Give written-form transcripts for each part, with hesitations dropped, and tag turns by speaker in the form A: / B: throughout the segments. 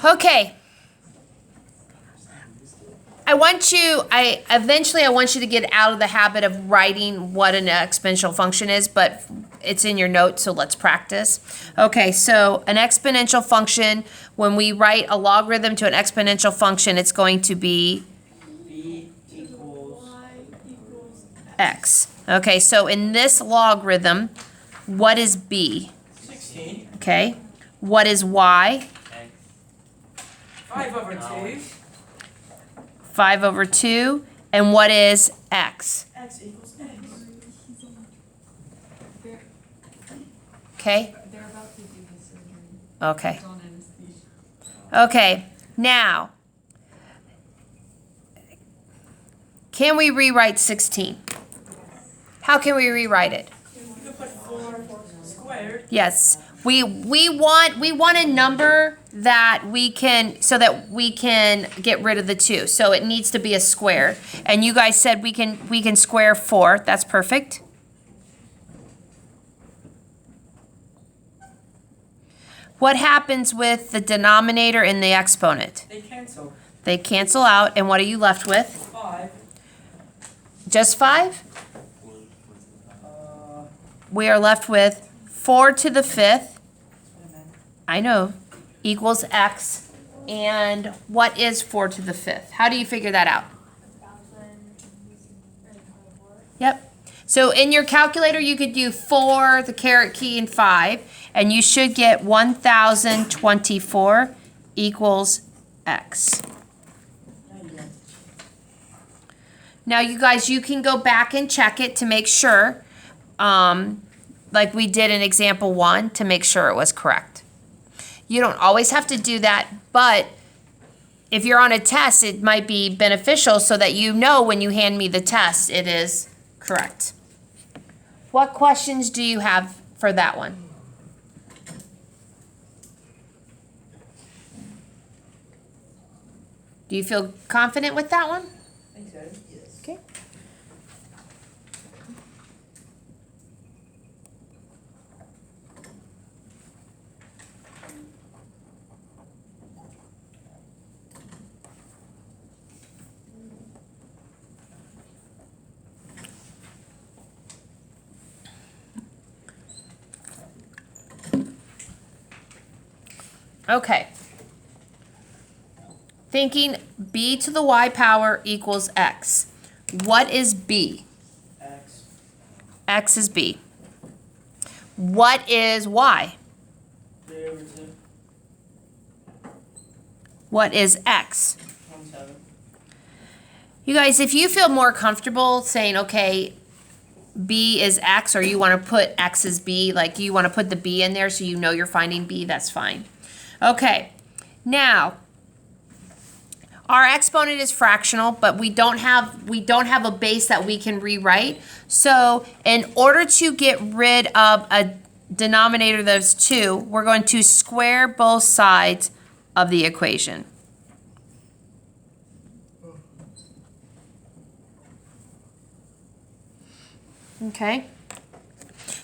A: Okay. Eventually I want you to get out of the habit of writing what an exponential function is, but it's in your notes, so let's practice. Okay, so an exponential function, when we write a logarithm to an exponential function, it's going to be
B: b equals
A: x. Okay, so in this logarithm, what is b?
B: 16.
A: Okay. What is y?
B: 5 over 2.
A: 5 over 2. And what is x?
B: X equals x.
A: Okay?
C: They're about to do his surgery.
A: Okay.
C: He's on anesthesia.
A: Okay. Now, can we rewrite 16? How can we rewrite it?
B: You can put 4 squared.
A: Yes. We want a number that we can get rid of the 2. So it needs to be a square. And you guys said we can square 4. That's perfect. What happens with the denominator and the exponent?
B: They cancel.
A: They cancel out, and what are you left with?
B: 5.
A: Just 5?
B: Uh,
A: We are left with 4 to the 5th,
B: wait a minute.
A: I know, equals x. And what is 4 to the 5th? How do you figure that out? Yep. So in your calculator, you could do 4, the caret key, and 5, and you should get 1024 equals x.
B: Now you go.
A: Now, you guys, you can go back and check it to make sure, like we did in example 1, to make sure it was correct. You don't always have to do that, but if you're on a test, it might be beneficial so that you know when you hand me the test, it is correct. What questions do you have for that one? Do you feel confident with that one?
B: I think so. Yes.
A: Okay. Okay. Thinking b to the y power equals x. What is b?
B: X.
A: X is b. What is y?
B: 3 over 2.
A: What is x?
B: 27.
A: You guys, if you feel more comfortable saying, okay, b is x, or you want to put x as b, like you want to put the b in there so you know you're finding b, that's fine. Okay, now, our exponent is fractional, but we don't have a base that we can rewrite. So in order to get rid of a denominator that's 2, we're going to square both sides of the equation. Okay.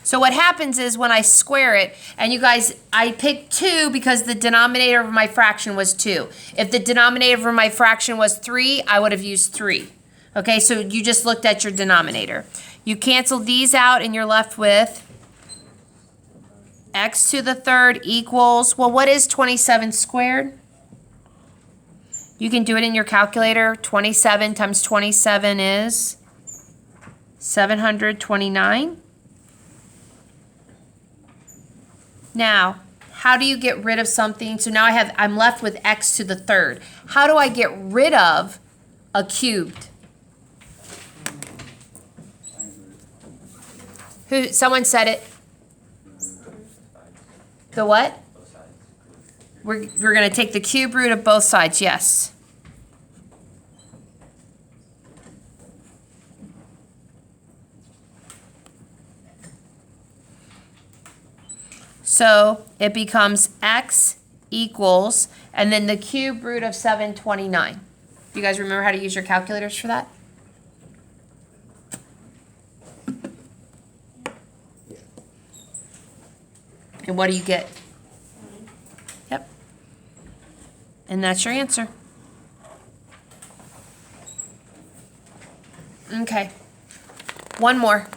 A: So what happens is when I square it, and you guys, I picked 2 because the denominator of my fraction was 2. If the denominator of my fraction was 3, I would have used 3. Okay, so you just looked at your denominator. You cancel these out and you're left with x to the 3rd equals, well, what is 27 squared? You can do it in your calculator. 27 times 27 is 729. Now, how do you get rid of something? So now I'm left with x to the 3rd. How do I get rid of a cubed? Someone said it. The what? We're going to take the cube root of both sides, yes. So it becomes x equals, and then the cube root of 729. Do you guys remember how to use your calculators for that? And what do you get? Yep. And that's your answer. Okay. One more.